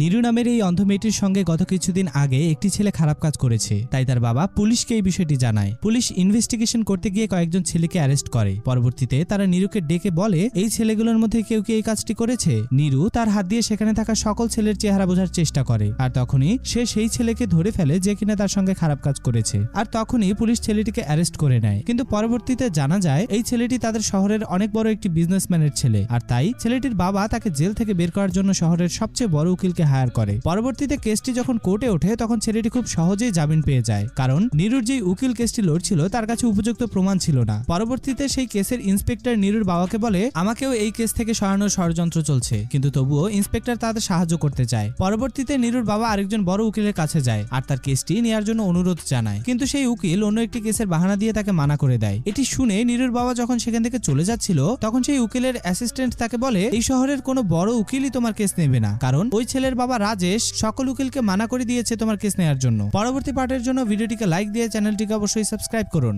নীরু নামের এই অন্ধ মেয়েটির সঙ্গে গত কিছুদিন আগে একটি ছেলে খারাপ কাজ করেছে, তাই তার বাবা পুলিশকে এই বিষয়টি জানায়। পুলিশ ইনভেস্টিগেশন করতে গিয়ে কয়েকজন ছেলেকে অ্যারেস্ট করে। পরবর্তীতে তারা নীরুকে ডেকে বলে এই ছেলেগুলোর মধ্যে কেউ কি এই কাজটি করেছে। নীরু তার হাত দিয়ে সেখানে থাকা সকল ছেলের চেহারা বোঝার চেষ্টা করে, আর তখনই সে সেই ছেলেকে ধরে ফেলে যে কিনা তার সঙ্গে খারাপ কাজ করেছে। আর তখনই পুলিশ ছেলেটিকে অ্যারেস্ট করে নেয়। কিন্তু পরবর্তীতে জানা যায় এই ছেলেটি তাদের শহরের অনেক বড় একটি বিজনেসম্যানের ছেলে, আর তাই ছেলেটির বাবা তাকে জেল থেকে বের করার জন্য শহরের সবচেয়ে বড় উকিলকে হায়ার করে। পরবর্তীতে কেসটি যখন কোর্টে ওঠে তখন ছেলেটি খুব সহজেই জামিন পেয়ে যায়, কারণ নীরুর যে উকিল কেসটি লড়ছিল তার কাছে উপযুক্ত প্রমাণ ছিল না। পরবর্তীতে সেই কেসের ইন্সপেক্টর নীরুর বাবাকে বলে আমাকেও এই কেস থেকে সরানোর ষড়যন্ত্র চলছে, কিন্তু তবুও ইন্সপেক্টর তাদের সাহায্য করতে চায়। পরবর্তীতে নীরুর বাবা আরেকজন বড় উকিলের কাছে যায় আর তার কেসটি নেওয়ার জন্য অনুরোধ জানায়, কিন্তু সেই উকিল অন্য একটি কেসের বাহানা দিয়ে তাকে মানা করে দেয়। এটি শুনে নীরুর বাবা যখন সেখান থেকে চলে যাচ্ছিল তখন সেই উকিলের অ্যাসিস্ট্যান্ট তাকে বলে এই শহরের কোনো বড় উকিলই তোমার কেস নেবে না, কারণ ওই ছেলের বাবা রাজেশ সকল উকিলকে মানা করে দিয়েছে তোমার কেস নেওয়ার জন্য। পরবর্তী পার্টের জন্য ভিডিওটিকে লাইক দিয়ে চ্যানেলটিকে অবশ্যই সাবস্ক্রাইব করুন।